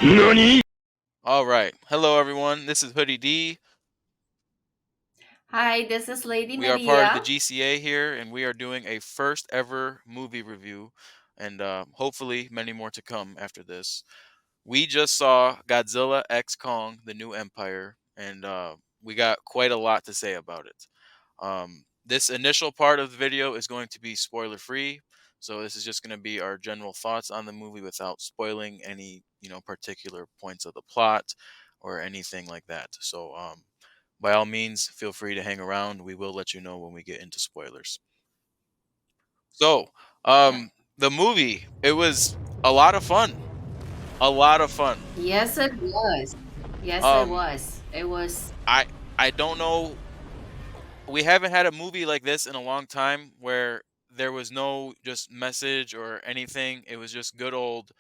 NANI?! All right. Hello, everyone. This is Hoodie D. Hi, this is Lady We are part of the Medea. GCA here, and we are doing a first ever movie review, and hopefully many more to come after this. We just saw Godzilla X Kong, the New Empire, and we got quite a lot to say about it. This initial part of the video is going to be spoiler free, so this is just going to be our general thoughts on the movie without spoiling any, particular points of the plot or anything like that. So, by all means, feel free to hang around. We will let you know when we get into spoilers. So, Yeah. the movie, it was a lot of fun. A lot of fun. Yes, it was. Yes, it Um, was. It was. I I don't know. We haven't had a movie like this in a long time where there was no just message or anything. It was just good old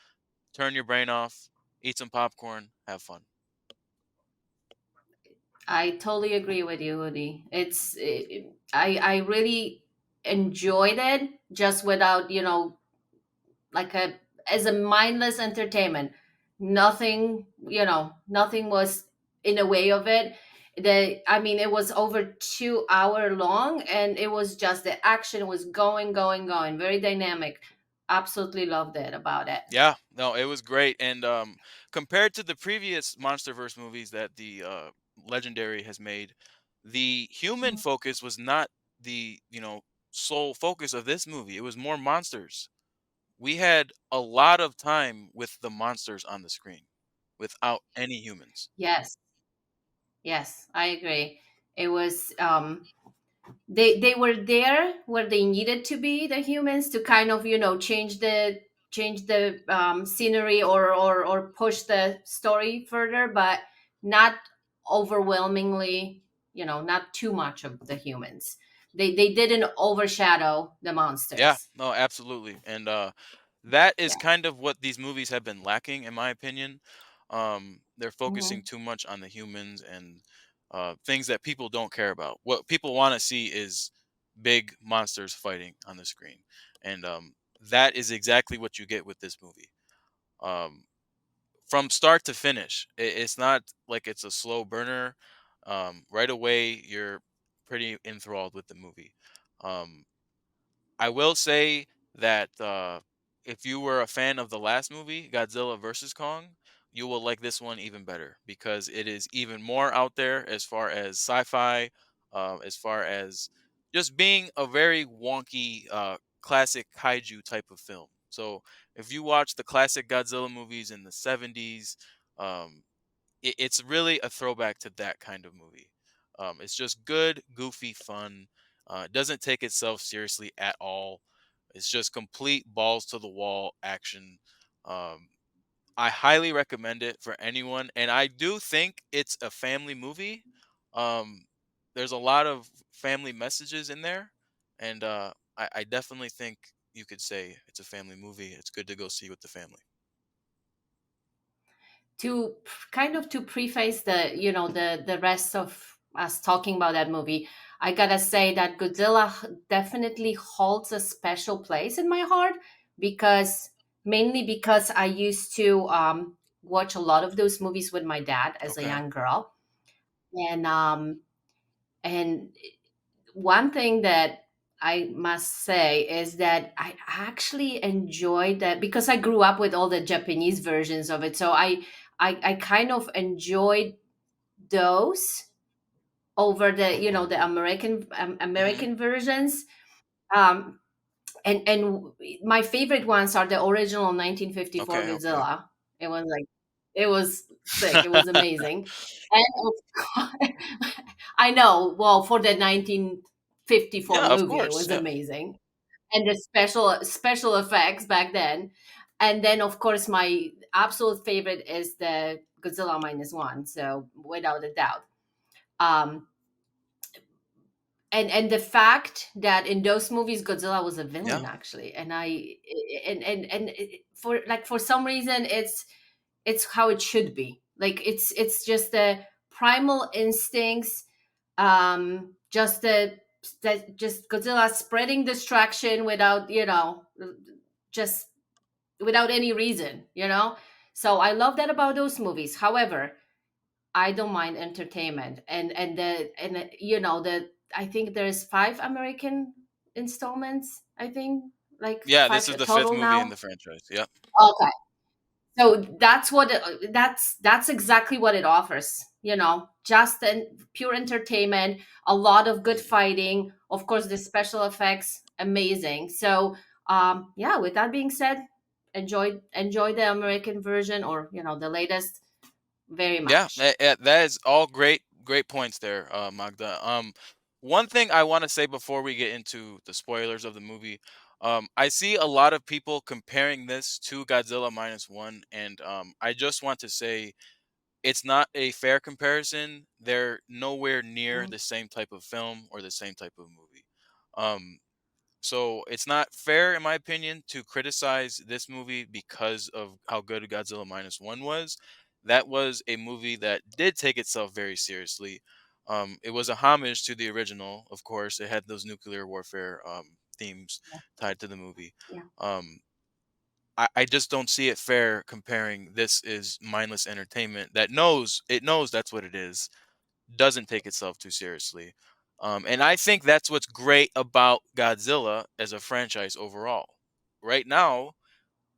turn your brain off, eat some popcorn, have fun. I totally agree with you, Hoodie. I really enjoyed it just without like a as a mindless entertainment. Nothing, nothing was in the way of it. It was over 2 hour long, and it was just the action was going, going, going, very dynamic. Absolutely loved it about it. Yeah, no, it was great. And compared to the previous MonsterVerse movies that the Legendary has made, the human Mhm. focus was not the sole focus of this movie. It was more monsters. We had a lot of time with the monsters on the screen without any humans. Yes, yes, I agree. It was they were there where they needed to be, the humans, to kind of change the scenery, or push the story further, but not overwhelmingly, not too much of the humans. They didn't overshadow the Yeah, monsters. no, absolutely. And that is Yeah. kind of what these movies have been lacking, in my opinion. They're focusing Hmm. too much on the humans and things that people don't care about. What people want to see is big monsters fighting on the screen, and that is exactly what you get with this movie. Um, from start to finish, it's not like it's a slow burner. Right away, you're pretty enthralled with the movie. Um, I will say that if you were a fan of the last movie, Godzilla versus Kong, you will like this one even better because it is even more out there as far as sci-fi, as far as just being a very wonky classic kaiju type of film. So if you watch the classic Godzilla movies in the 70s, um, it's really a throwback to that kind of movie. It's just good, goofy fun. It doesn't take itself seriously at all. It's just complete balls to the wall action. Um, I highly recommend it for anyone, and I do think it's a family movie. Um, there's a lot of family messages in there, and I definitely think you could say it's a family movie. It's good to go see with the family. Kind of to preface the rest of us talking about that movie, I gotta say that Godzilla definitely holds a special place in my heart, because mainly because I used to watch a lot of those movies with my dad as a Okay. young girl. And one thing that I must say is that I actually enjoyed that, because I grew up with all the Japanese versions of it. So I kind of enjoyed those over the Hmm. American versions. Um, and my favorite ones are the original 1954 Okay. Okay. Godzilla. It was sick. It was amazing. And of course, I know. Well, for the 1954 Yeah, of movie, it course. was Yeah. amazing, and the special effects back then. And then, of course, my absolute favorite is the Godzilla minus one. So without a doubt. Um, and the fact that in those movies Godzilla was a Yeah. villain, actually, and for some reason it's how it should be. Like, it's just the primal instincts, just just Godzilla spreading destruction without just without any reason. So I love that about those movies. However, I don't mind entertainment, the I think there's five American installments. I think like Yeah, this is five the fifth total movie in now. the franchise. Yep. Okay, so that's exactly what it offers. Just pure entertainment, a lot of good fighting. Of course, the special effects amazing. So yeah, with that being said, enjoy the American version, or the latest, very Yeah, much. that is all great points there, Magda. One thing I want to say before we get into the spoilers of the movie, I see a lot of people comparing this to Godzilla minus one, and I just want to say it's not a fair comparison. They're nowhere near Mhm. the same type of film or the same type of movie. Um, so it's not fair, in my opinion, to criticize this movie because of how good Godzilla minus one was. That was a movie that did take itself very seriously. It was a homage to the original, of course. It had those nuclear warfare themes Yeah, tied to the movie. yeah. Um, I just don't see it fair comparing this is mindless entertainment that knows that's what it is, doesn't take itself too seriously. And I think that's what's great about Godzilla as a franchise overall. Right now,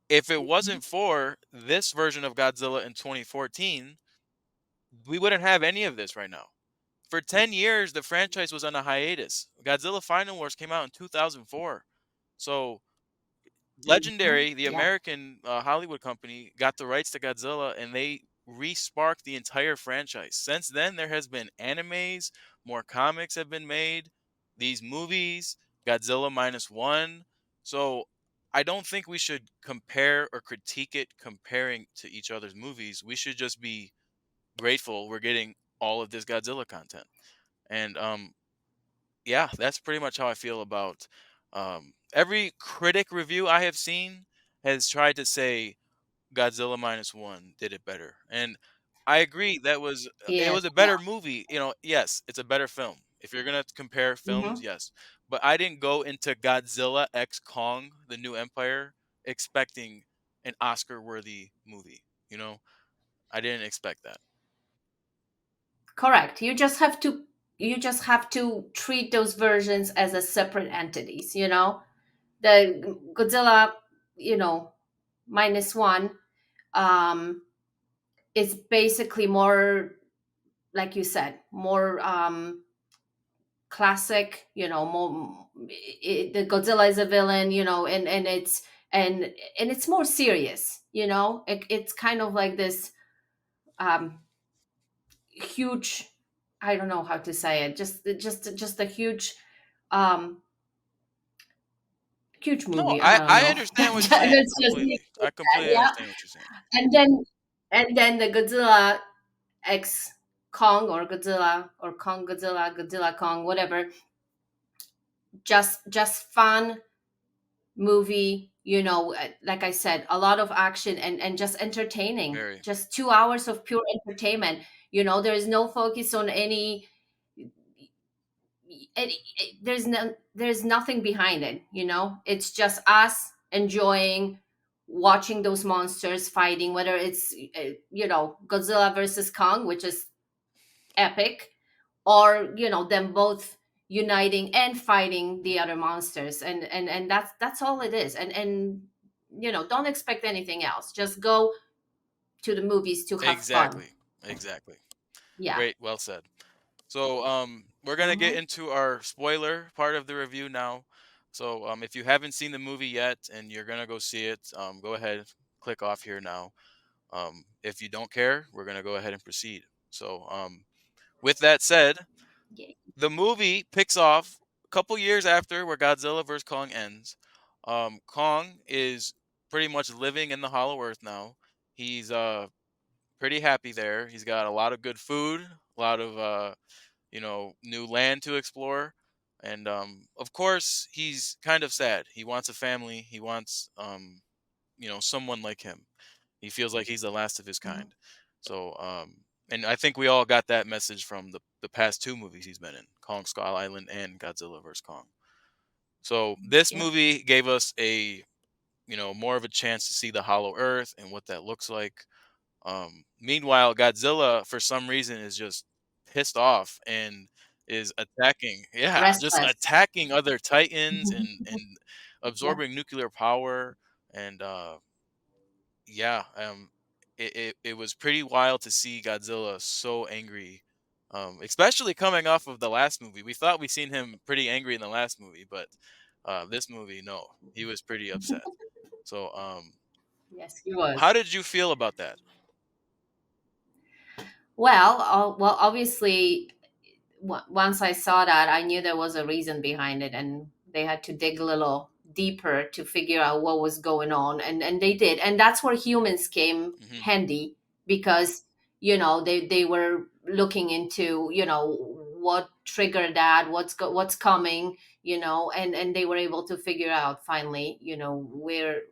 if it Mhm. wasn't for this version of Godzilla in 2014, we wouldn't have any of this right now. For 10 years, the franchise was on a hiatus. Godzilla Final Wars came out in 2004. So Mhm. Legendary, the Yeah. American Hollywood company, got the rights to Godzilla and they re-sparked the entire franchise. Since then, there has been animes, more comics have been made, these movies, Godzilla minus one. So I don't think we should compare or critique it comparing to each other's movies. We should just be grateful we're getting all of this Godzilla content. And yeah, that's pretty much how I feel about every critic review I have seen has tried to say Godzilla minus one did it better, and I agree that it Yes. was a Yeah. better movie. Yes, it's a better film. If you're gonna compare films, Hmm. yes, but I didn't go into Godzilla X Kong: The New Empire expecting an Oscar-worthy movie. You know, I didn't expect that. Correct. You just have to treat those versions as a separate entities. The Godzilla, you know, minus one, um, is basically more, like you said, more classic. More, the Godzilla is a villain. And and it's more serious. It's kind of like this um, huge. I don't know how to say it. Just a um, huge No, movie. I don't I know. understand what you're saying Let's just leave completely. it I at that. completely Yeah. understand what you're saying. And then the Godzilla X Kong, or Godzilla, or Kong Godzilla, Godzilla Kong, whatever. Just fun movie. Like I said, a lot of action, and just entertaining. Very. Just 2 hours of pure entertainment. There is no focus on there's nothing behind it. It's just us enjoying watching those monsters fighting, whether it's Godzilla versus Kong, which is epic, or them both uniting and fighting the other monsters. And that's all it is. And don't expect anything else. Just go to the movies to have fun. Exactly. Exactly. Yeah. Great. Well said. So we're gonna get Hmm. into our spoiler part of the review now. So if you haven't seen the movie yet and you're gonna go see it, go ahead, click off here now. If you don't care, we're gonna go ahead and proceed. So with that said, Yeah. the movie picks off a couple years after where Godzilla vs Kong ends. Kong is pretty much living in the Hollow Earth now. He's pretty happy there. He's got a lot of good food, a lot of new land to explore. And of course, he's kind of sad. He wants a family. He wants someone like him. He feels like he's the last of his Mhm. kind. So and I think we all got that message from the past two movies he's been in, Kong Skull Island and Godzilla vs Kong. So this Yeah. movie gave us a more of a chance to see the hollow earth and what that looks like. Meanwhile, Godzilla for some reason is just pissed off and is attacking, yeah, just Restless. attacking other titans and Yeah. absorbing nuclear power. And yeah, it was pretty wild to see Godzilla so angry. Especially coming off of the last movie. We thought we seen him pretty angry in the last movie, but this movie, no, he was pretty upset. So, Yes, he how was. did you feel about that? Well, obviously, once I saw that, I knew there was a reason behind it, and they had to dig a little deeper to figure out what was going on, and they did, and that's where humans came Hmm. handy because they were looking into what triggered that, what's coming, and they were able to figure out finally where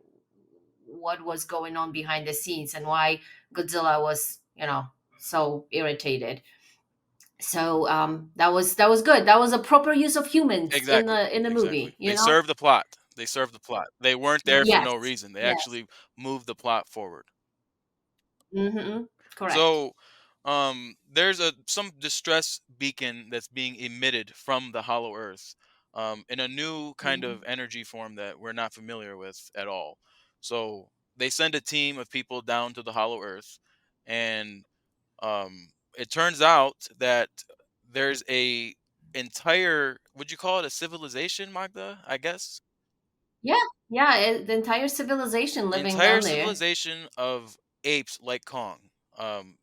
what was going on behind the scenes and why Godzilla was so irritated. So that was good. That was a proper use of humans in Exactly, the exactly. movie. They serve the plot. They serve the plot. They weren't there for Yes, no reason. They yes. actually moved the plot forward. Correct. So, there's some distress beacon that's being emitted from the Hollow Earth, in a new kind Hmm. of energy form that we're not familiar with at all. So they send a team of people down to the Hollow Earth, and it turns out that there's a entire, would you call it a civilization, Magda? I guess Yeah, yeah. The entire civilization living entire down there. civilization of apes like Kong,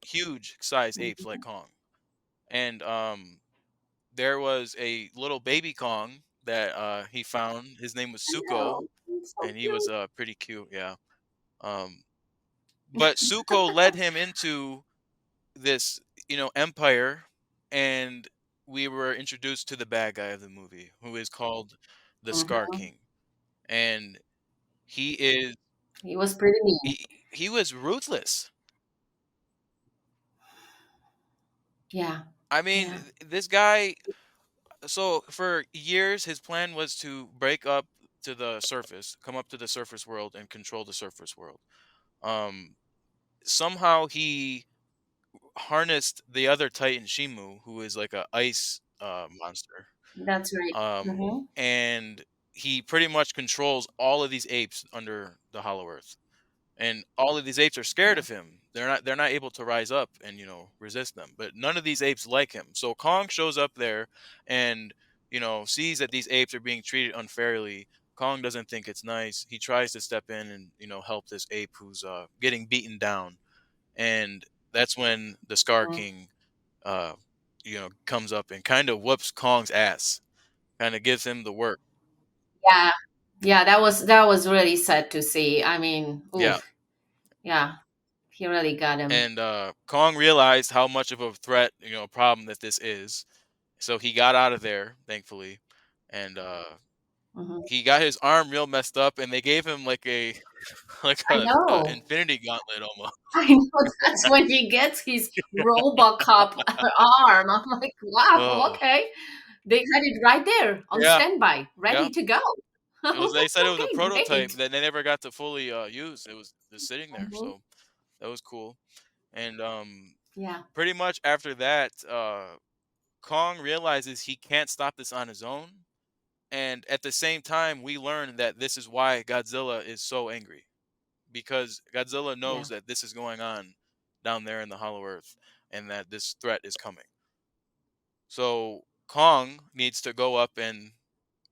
huge size apes like Mhm. Kong, and there was a little baby Kong that he found. His name was I Suko, know. It's so and he was cute. pretty cute. Yeah. Um, but Suko led him into this, empire, and we were introduced to the bad guy of the movie, who is called the Scar Hmm. King, and he is He was pretty mean. he was ruthless. Yeah, I mean, yeah, this guy. So for years, his plan was to break up to the surface, come up to the surface world, and control the surface world. Um, Somehow he harnessed the other Titan Shimu, who is like a ice monster, that's right. um, Hmm. and he pretty much controls all of these apes under the Hollow Earth. And all of these apes are scared Yeah. of him. They're not able to rise up and resist them. But none of these apes like him. So Kong shows up there and sees that these apes are being treated unfairly. Kong doesn't think it's nice. He tries to step in and help this ape who's getting beaten down. And that's when the Scar Mhm. King comes up and kind of whoops Kong's ass. Kind of gives him the work. Yeah, yeah. That was really sad to see. I mean, Yeah. oof. Yeah, he really got him. And Kong realized how much of a threat, problem that this is. So he got out of there, thankfully, and Hmm. he got his arm real messed up, and they gave him like a like I a know. infinity gauntlet almost. I know that's when he gets his Robocop arm. I'm like, wow, Oh okay. They had it right there on yeah, standby, yeah. ready to go. It was. They said it was a Okay, prototype great. that they never got to fully use. It was just sitting there, Hmm. so that was cool. And Yeah, pretty much after that, Kong realizes he can't stop this on his own. And at the same time, we learn that this is why Godzilla is so angry, because Godzilla knows yeah, that this is going on down there in the Hollow Earth and that this threat is coming. So Kong needs to go up and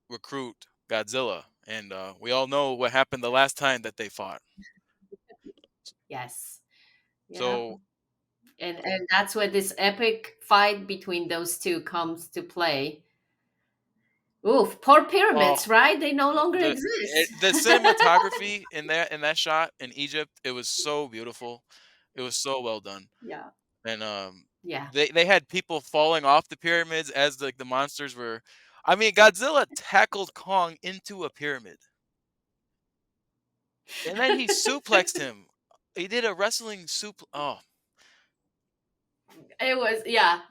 recruit Godzilla. And we all know what happened the last time that they fought. yes, yeah. So, And that's where this epic fight between those two comes to play. Oof, poor oh, pyramids, right? They no longer exist. the cinematography in that shot in Egypt, it was so beautiful. It was so well done. Yeah, And yeah. they had people falling off the pyramids as the monsters were. I mean, Godzilla tackled Kong into a pyramid, and then he suplexed him. He did a wrestling sup. Oh, It was, yeah,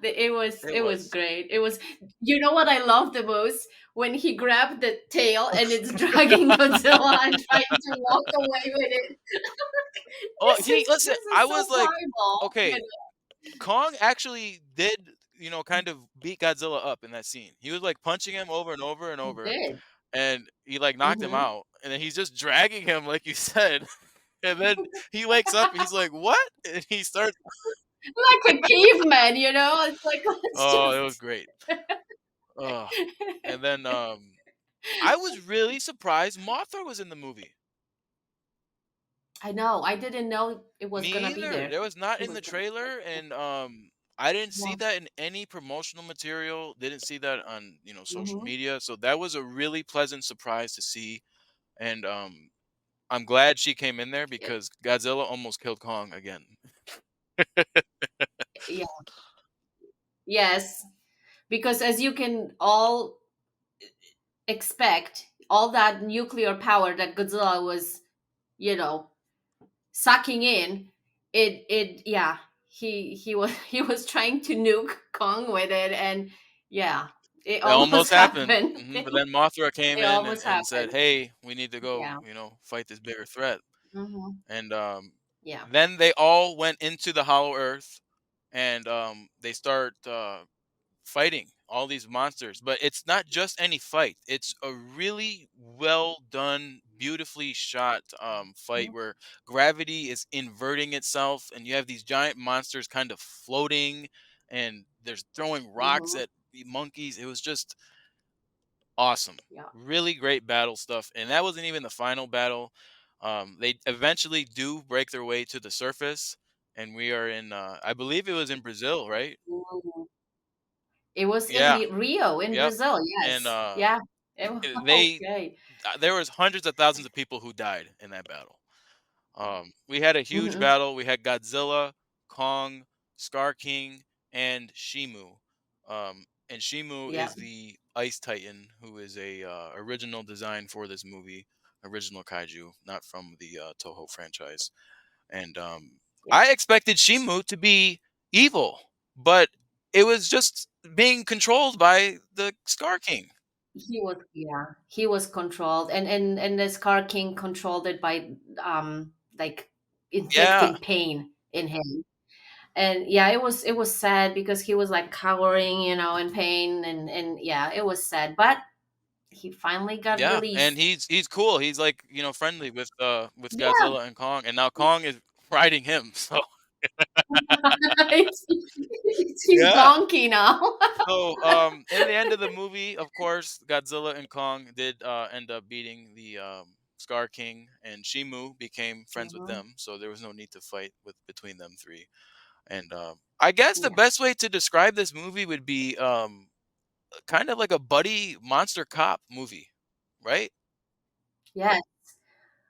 It it was was. great. It was, you know what I love the most? When he grabbed the tail and it's dragging Godzilla and trying to walk away with it. Oh, he listen. This I is so was like, primal, okay, Kong actually did, kind of beat Godzilla up in that scene. He was like punching him over and over and He over, did. and he like knocked him Hmm. out, and then he's just dragging him like you said, and then he wakes up and he's like, "What?" And he starts. Like a caveman, you know? It's like, let's Oh, it was just. great. Oh, and then I was really surprised Mothra was in the movie. I know. I didn't know it was Me gonna be either. there. There was not It in was the gonna be trailer, there. and I didn't see Yeah. that in any promotional material. Didn't see that on social Hmm. media. So that was a really pleasant surprise to see, and I'm glad she came in there because Godzilla almost killed Kong again. Yeah. Yes. Because as you can all expect, all that nuclear power that Godzilla was, you know, sucking in, yeah, he was he was trying to nuke Kong with it, and yeah, it It almost almost happened, happened. but then Mothra came It in almost and said, happened. "Hey, we need to go, Yeah. fight this bigger threat." Hmm. And Yeah. then they all went into the Hollow Earth, and they start fighting all these monsters. But it's not just any fight; it's a really well done, beautifully shot fight where gravity is inverting itself, and you have these giant monsters kind of floating, and there's throwing rocks Hmm. at the monkeys. It was just awesome. Yeah. Really great battle stuff. And that wasn't even the final battle. They eventually do break their way to the surface, and we are in I believe it was in Brazil, right? Mhm. It was in Yeah. Rio, in Yep. Brazil. And Yes. Yeah. they Okay. there was hundreds of thousands of people who died in that battle. We had a huge Hmm. battle. We had Godzilla, Kong, Scar King, and Shimu. And Shimu Yeah. is the Ice Titan, who is a original design for this movie, original kaiju, not from the Toho franchise. And Yeah. I expected Shimu to be evil, but it was just being controlled by the Scar King. He was, yeah, he was controlled, and the Scar King controlled it by like Yeah, inflicting pain in him. And yeah, it was sad because he was like cowering, in pain, and yeah, it was sad, but he finally got yeah, and released. he's cool. He's like friendly with Yeah. Godzilla and Kong, and now Kong is riding him. So It's his yeah. donkey now. So in the end of the movie, of course, Godzilla and Kong did end up beating the Scar King, and Shimu became friends with Mhm. them. So there was no need to fight with between them three. And I guess the Yeah. best way to describe this movie would be kind of like a buddy monster cop movie, right? Yes.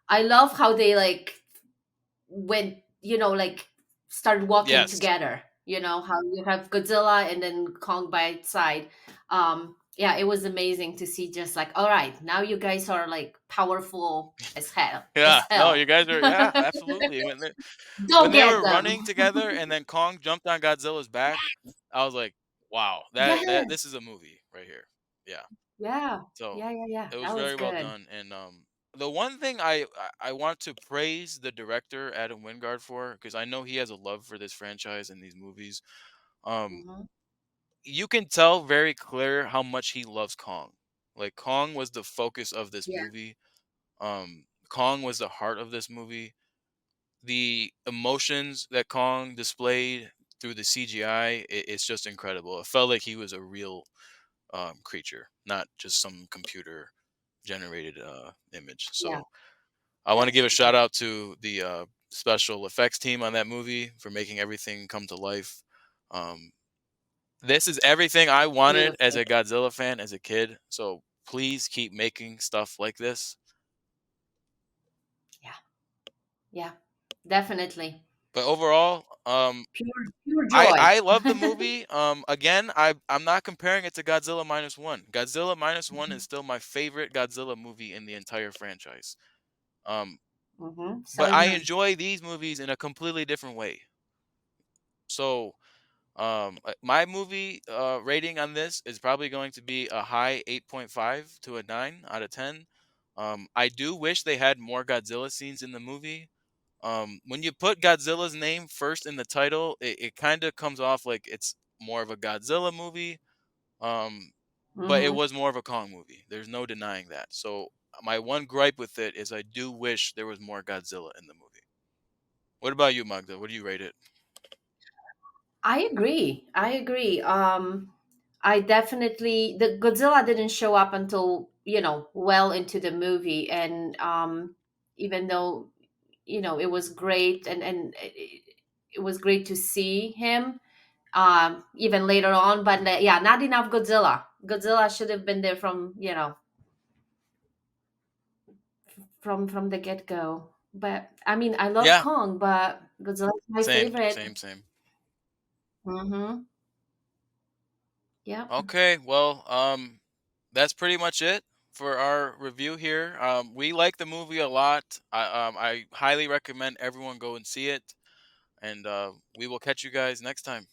I love how they like when like start walking Yes. together, how you have Godzilla and then Kong by its side. Yeah, it was amazing to see, just like, all right, now you guys are like powerful as hell, Yeah. as No, you hell. guys are. Yeah, absolutely. Go When they get were them. running together, and then Kong jumped on Godzilla's back, I was like, wow, that Yes. this is a movie right here. Yeah. Yeah. So Yeah, yeah, yeah, it was that was very well good. done. And the one thing I want to praise the director Adam Wingard for, because I know he has a love for this franchise and these movies. Um, Hmm. you can tell very clear how much he loves Kong. Like Kong was the focus of this Yeah. movie. Kong was the heart of this movie. The emotions that Kong displayed through the CGI, it's just incredible. It felt like he was a real creature, not just some computer generated image. Yeah. So I want to Yes, give a yes. shout out to the special effects team on that movie for making everything come to life. Um, this is everything I wanted as Beautiful. a Godzilla fan as a kid. So please keep making stuff like this. Yeah. Yeah. Definitely. But overall, Pure I joy. I love the movie. Again, I'm not comparing it to Godzilla minus one. Godzilla minus one is still my favorite Godzilla movie in the entire franchise. Um, Hmm. So but is I mine. enjoy these movies in a completely different way. So My movie rating on this is probably going to be a high 8.5 to a 9 out of 10. I do wish they had more Godzilla scenes in the movie. When you put Godzilla's name first in the title, it kind of comes off like it's more of a Godzilla movie. Um, but it Hmm. was more of a Kong movie. There's no denying that. So my one gripe with it is I do wish there was more Godzilla in the movie. What about you, Magda? What do you rate it? I agree. I agree. I definitely, the Godzilla didn't show up until, well into the movie, and even though, it was great, and it was great to see him even later on, but yeah, not enough Godzilla. Godzilla should have been there from, from the get-go. But I mean, I love Yeah, Kong, but Godzilla's my same, favorite. same, same. Mm-hmm. Yep. Okay, well, that's pretty much it for our review here. We like the movie a lot. I highly recommend everyone go and see it, and we will catch you guys next time.